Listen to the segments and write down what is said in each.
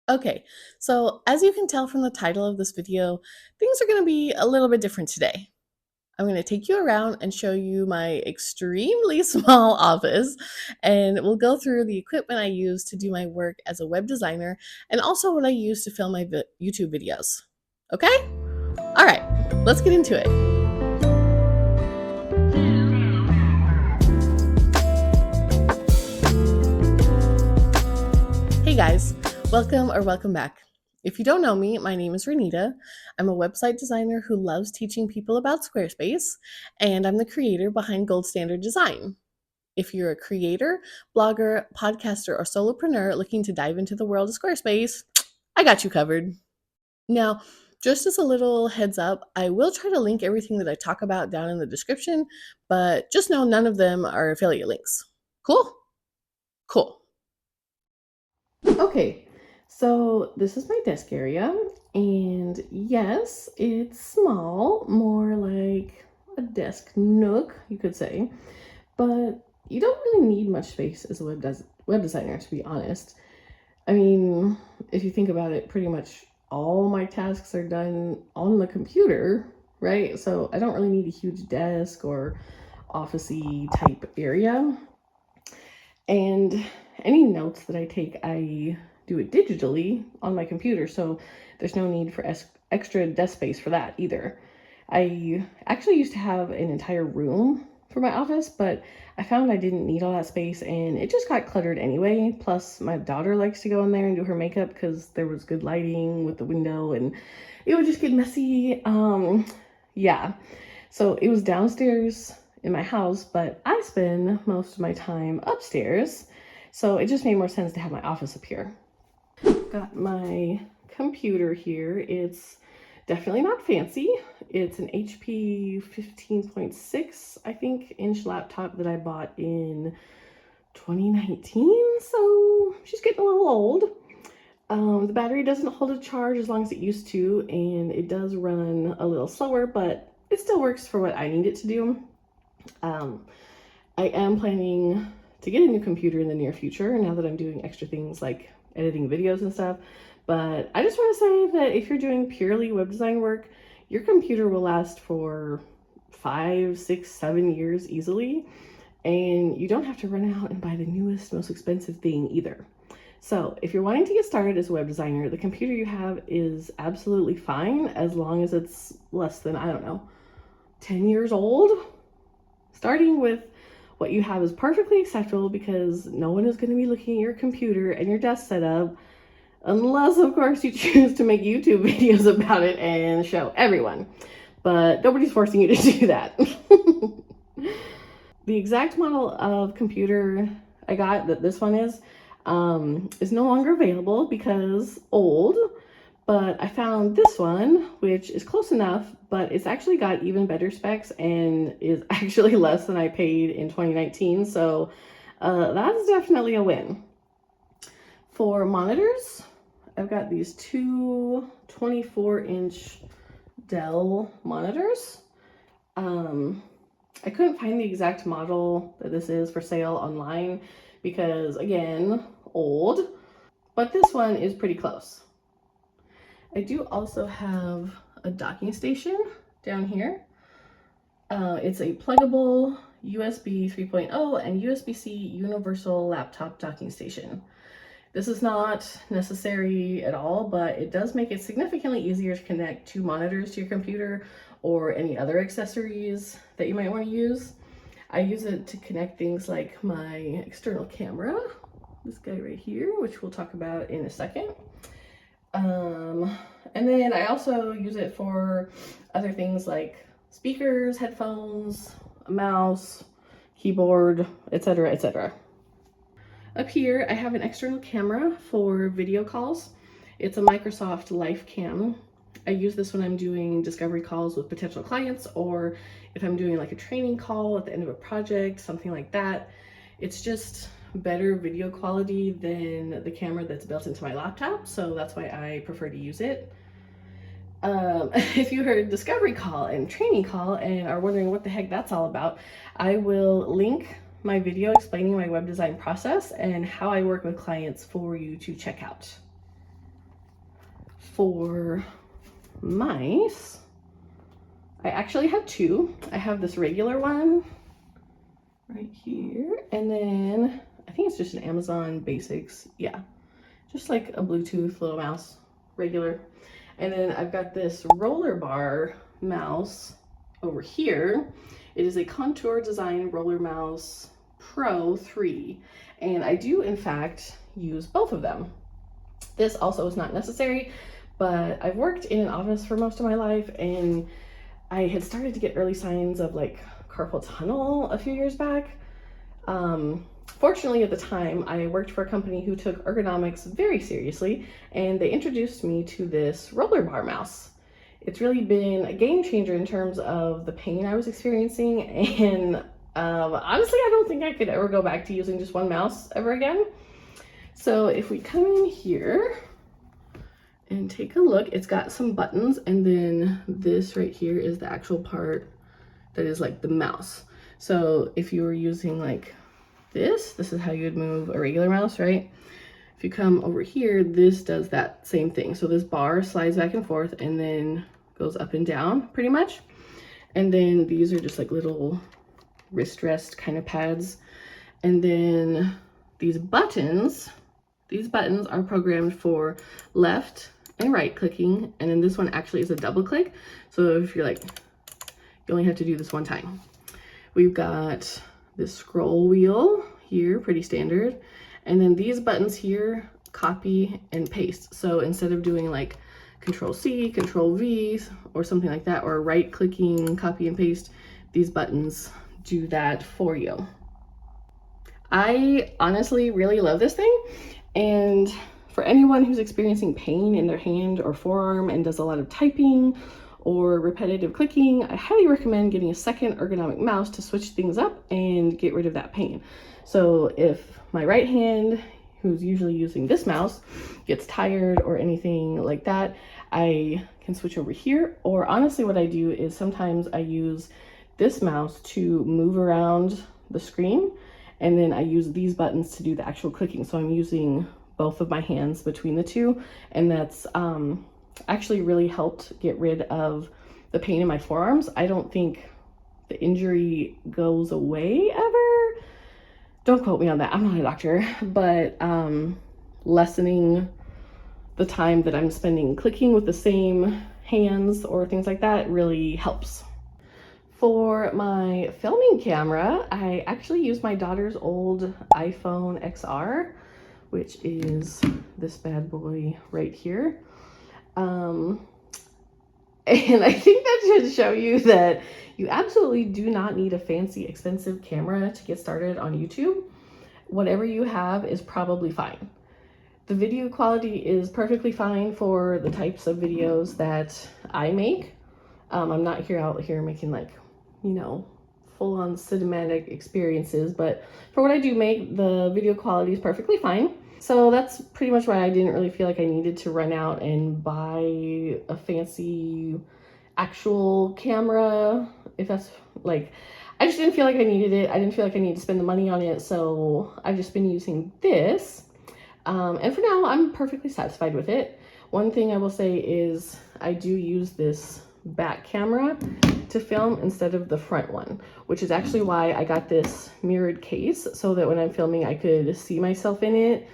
Okay, so as you can tell from the title of this video, things are going to be a little bit different today. I'm going to take you around and show you my extremely small office, and we'll go through the equipment I use to do my work as a web designer and also what I use to film my YouTube videos. Okay? All right, let's get into it. Hey guys, welcome back. If you don't know me, my name is Renita. I'm a website designer who loves teaching people about Squarespace, and I'm the creator behind Gold Standard Design. If you're a creator, blogger, podcaster, or solopreneur looking to dive into the world of Squarespace, I got you covered. Now, just as a little heads up, I will try to link everything that I talk about down in the description, but just know none of them are affiliate links. Cool? Cool. Okay, so this is my desk area, and yes, it's small, more like a desk nook, you could say, but you don't really need much space as a web designer, to be honest. I mean, if you think about it, pretty much all my tasks are done on the computer, right? So I don't really need a huge desk or officey type area. And any notes that I take, I do it digitally on my computer, so there's no need for extra desk space for that either. I actually used to have an entire room for my office, but I found I didn't need all that space and it just got cluttered anyway. Plus, my daughter likes to go in there and do her makeup because there was good lighting with the window and it would just get messy. Yeah. So it was downstairs in my house, but I spend most of my time upstairs. So it just made more sense to have my office up here. Got my computer here. It's definitely not fancy. It's an HP 15.6, I think, inch laptop that I bought in 2019. So she's getting a little old. The battery doesn't hold a charge as long as it used to, and it does run a little slower, but it still works for what I need it to do. I am planning to get a new computer in the near future now that I'm doing extra things like editing videos and stuff. But I just want to say that if you're doing purely web design work, your computer will last for 5, 6, 7 years easily. And you don't have to run out and buy the newest, most expensive thing either. So if you're wanting to get started as a web designer, the computer you have is absolutely fine as long as it's less than, I don't know, 10 years old. Starting with what you have is perfectly acceptable because no one is going to be looking at your computer and your desk setup unless, of course, you choose to make YouTube videos about it and show everyone. But nobody's forcing you to do that. The exact model of computer I got, that this one is no longer available because old. But I found this one, which is close enough, but it's actually got even better specs and is actually less than I paid in 2019. So that's definitely a win. For monitors, I've got these two 24-inch Dell monitors. I couldn't find the exact model that this is for sale online because, again, old, but this one is pretty close. I do also have a docking station down here. It's a pluggable USB 3.0 and USB-C universal laptop docking station. This is not necessary at all, but it does make it significantly easier to connect two monitors to your computer or any other accessories that you might want to use. I use it to connect things like my external camera, this guy right here, which we'll talk about in a second. And then I also use it for other things like speakers, headphones, a mouse, keyboard, etc., etc. Up here, I have an external camera for video calls. It's a Microsoft LifeCam. I use this when I'm doing discovery calls with potential clients, or if I'm doing like a training call at the end of a project, something like that. It's just better video quality than the camera that's built into my laptop, so that's why I prefer to use it. If you heard discovery call and training call and are wondering what the heck that's all about, I will link my video explaining my web design process and how I work with clients for you to check out. For mice, I actually have two. I have this regular one right here, and then I think it's just an Amazon Basics. Yeah, just like a Bluetooth little mouse, regular. And then I've got this roller bar mouse over here. It is a Contour Design Roller Mouse Pro 3, and I do in fact use both of them. This also is not necessary, but I've worked in an office for most of my life, and I had started to get early signs of like carpal tunnel a few years back. Fortunately, at the time, I worked for a company who took ergonomics very seriously, and they introduced me to this roller bar mouse. It's really been a game changer in terms of the pain I was experiencing, and honestly, I don't think I could ever go back to using just one mouse ever again. So if we come in here and take a look, it's got some buttons, and then this right here is the actual part that is like the mouse. So if you were using like this is how you would move a regular mouse, right? If you come over here, this does that same thing. So this bar slides back and forth and then goes up and down pretty much. And then these are just like little wrist rest kind of pads. And then these buttons are programmed for left and right clicking. And then this one actually is a double click. So if you're like, you only have to do this one time. We've got this scroll wheel here, pretty standard. And then these buttons here, copy and paste. So instead of doing like Control C, Control V, or something like that, or right clicking, copy and paste, these buttons do that for you. I honestly really love this thing. And for anyone who's experiencing pain in their hand or forearm and does a lot of typing or repetitive clicking, I highly recommend getting a second ergonomic mouse to switch things up and get rid of that pain. So if my right hand, who's usually using this mouse, gets tired or anything like that, I can switch over here. Or honestly, what I do is sometimes I use this mouse to move around the screen, and then I use these buttons to do the actual clicking. So I'm using both of my hands between the two, and that's actually really helped get rid of the pain in my forearms. I don't think the injury goes away ever. Don't quote me on that. I'm not a doctor, but lessening the time that I'm spending clicking with the same hands or things like that really helps. For my filming camera, I actually use my daughter's old iPhone XR, which is this bad boy right here. And I think that should show you that you absolutely do not need a fancy, expensive camera to get started on YouTube. Whatever you have is probably fine. The video quality is perfectly fine for the types of videos that I make. I'm not out here making like, you know, full-on cinematic experiences, but for what I do make, the video quality is perfectly fine. So that's pretty much why I didn't really feel like I needed to run out and buy a fancy actual camera. If that's like, I just didn't feel like I needed it. I didn't feel like I needed to spend the money on it. So I've just been using this. And for now, I'm perfectly satisfied with it. One thing I will say is I do use this back camera to film instead of the front one, which is actually why I got this mirrored case, so that when I'm filming I could see myself in it.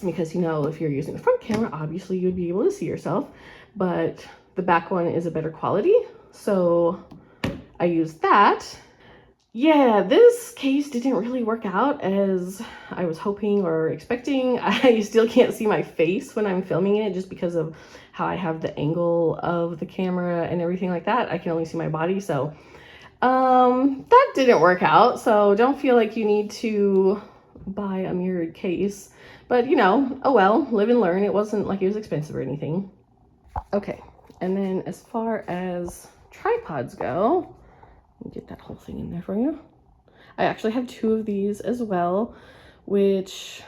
Because, you know, if you're using the front camera, obviously you'd be able to see yourself, but the back one is a better quality, so I used that. Yeah, this case didn't really work out as I was hoping or expecting. I still can't see my face when I'm filming it just because of how I have the angle of the camera and everything like that. I can only see my body, so that didn't work out. So don't feel like you need to buy a mirrored case. But, you know, oh well, live and learn. It wasn't like it was expensive or anything. Okay, and then as far as tripods go, get that whole thing in there for you. I actually have two of these as well, which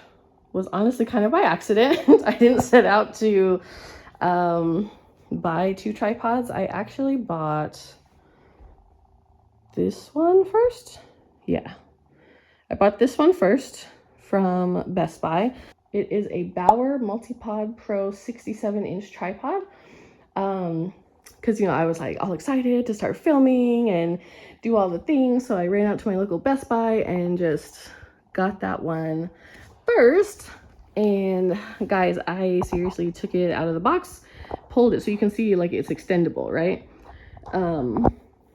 was honestly kind of by accident. I didn't set out to buy two tripods. I actually bought this one first. Yeah, I bought this one first from Best Buy. It is a Bauer Multipod Pro 67-inch tripod. Because, I was like all excited to start filming and do all the things. So I ran out to my local Best Buy and just got that one first. And guys, I seriously took it out of the box, pulled it so you can see like it's extendable, right?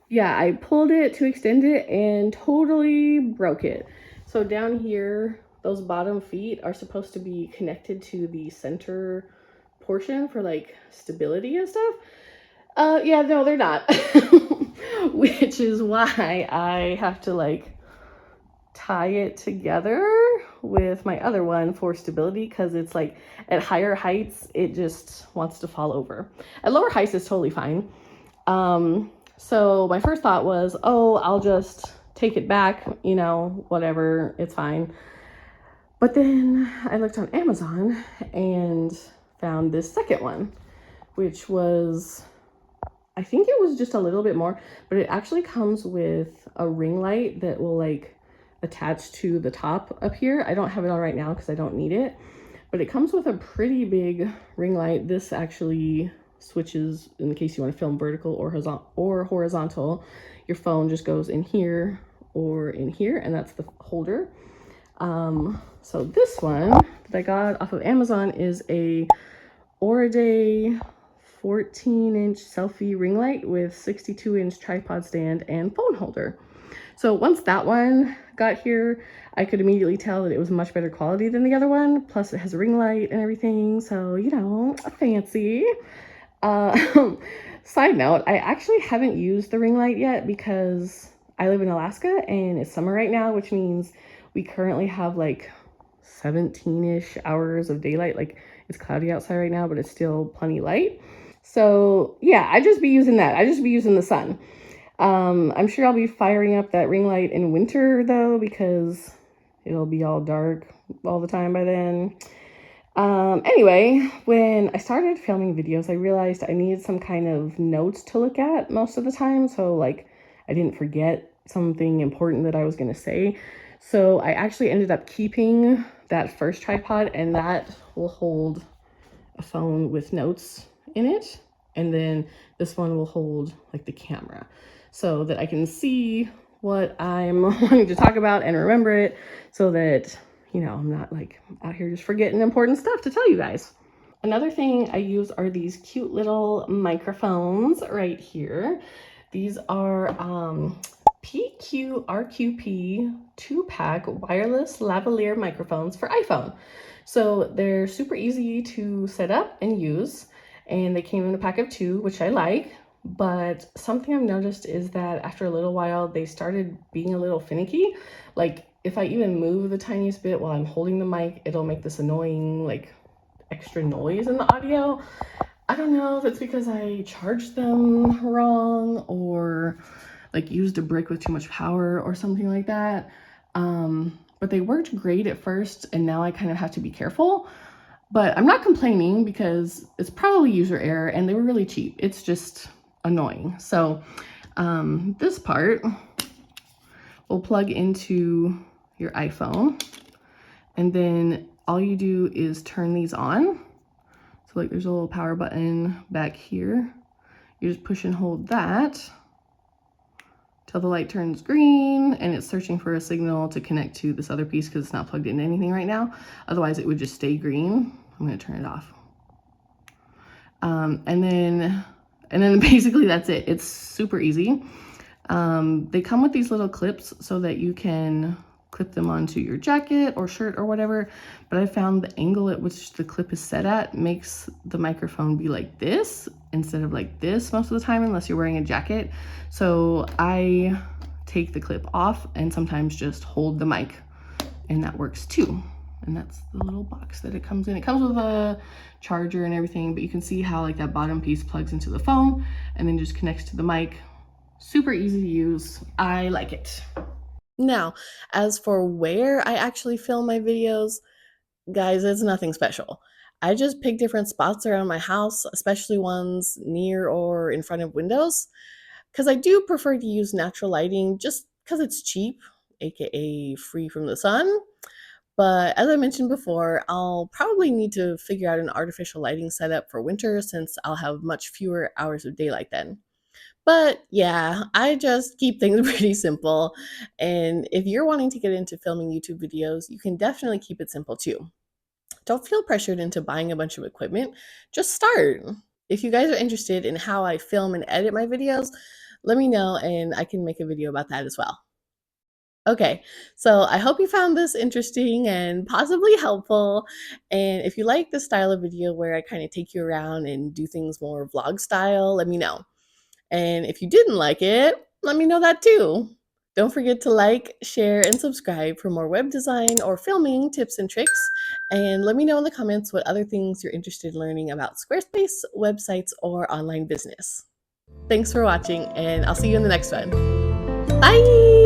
Yeah, I pulled it to extend it and totally broke it. So down here, those bottom feet are supposed to be connected to the center portion for like stability and stuff. Yeah, no, they're not. Which is why I have to like tie it together with my other one for stability, because it's like at higher heights it just wants to fall over. At lower heights it's totally fine. So my first thought was, oh, I'll just take it back, whatever, it's fine. But then I looked on Amazon and found this second one, which was, I think it was just a little bit more, but it actually comes with a ring light that will like attach to the top up here. I don't have it on right now because I don't need it, but it comes with a pretty big ring light. This actually switches in case you want to film vertical or horizontal. Your phone just goes in here or in here, and that's the holder. So this one that I got off of Amazon is a Oraday 14-inch selfie ring light with 62-inch tripod stand and phone holder. So once that one got here, I could immediately tell that it was much better quality than the other one. Plus it has a ring light and everything, so fancy. Side note, I actually haven't used the ring light yet because I live in Alaska and it's summer right now, which means we currently have like 17-ish hours of daylight. Like, it's cloudy outside right now, but it's still plenty light. So yeah, I just be using that. I just be using the sun. I'm sure I'll be firing up that ring light in winter though, because it'll be all dark all the time by then. Anyway, when I started filming videos, I realized I needed some kind of notes to look at most of the time. So like I didn't forget something important that I was going to say. So I actually ended up keeping that first tripod, and that will hold a phone with notes in it. And then this one will hold like the camera so that I can see what I'm wanting to talk about and remember it, so that, I'm not like out here just forgetting important stuff to tell you guys. Another thing I use are these cute little microphones right here. These are PQ-RQP 2-pack wireless lavalier microphones for iPhone. So they're super easy to set up and use, and they came in a pack of 2, which I like. But something I've noticed is that after a little while, they started being a little finicky. Like if I even move the tiniest bit while I'm holding the mic, it'll make this annoying like extra noise in the audio. I don't know if it's because I charged them wrong or like used a brick with too much power or something like that. But they worked great at first, and now I kind of have to be careful. But I'm not complaining because it's probably user error and they were really cheap. It's just annoying. So this part will plug into your iPhone, and then all you do is turn these on. So like there's a little power button back here. You just push and hold that till the light turns green, and it's searching for a signal to connect to this other piece because it's not plugged into anything right now. Otherwise it would just stay green. I'm gonna turn it off. And then basically that's it. It's super easy. They come with these little clips so that you can clip them onto your jacket or shirt or whatever, but I found the angle at which the clip is set at makes the microphone be like this instead of like this most of the time, unless you're wearing a jacket. So I take the clip off and sometimes just hold the mic, and that works too. And that's the little box that it comes in. It comes with a charger and everything, but you can see how like that bottom piece plugs into the phone and then just connects to the mic. Super easy to use. I like it. Now, as for where I actually film my videos, guys, it's nothing special. I just pick different spots around my house, especially ones near or in front of windows, because I do prefer to use natural lighting just because it's cheap, aka free from the sun. But as I mentioned before, I'll probably need to figure out an artificial lighting setup for winter since I'll have much fewer hours of daylight then. But yeah, I just keep things pretty simple. And if you're wanting to get into filming YouTube videos, you can definitely keep it simple too. Don't feel pressured into buying a bunch of equipment. Just start. If you guys are interested in how I film and edit my videos, let me know and I can make a video about that as well. Okay, so I hope you found this interesting and possibly helpful. And if you like this style of video where I kind of take you around and do things more vlog style, let me know. And if you didn't like it, let me know that too. Don't forget to like, share, and subscribe for more web design or filming tips and tricks. And let me know in the comments what other things you're interested in learning about Squarespace, websites, or online business. Thanks for watching, and I'll see you in the next one. Bye!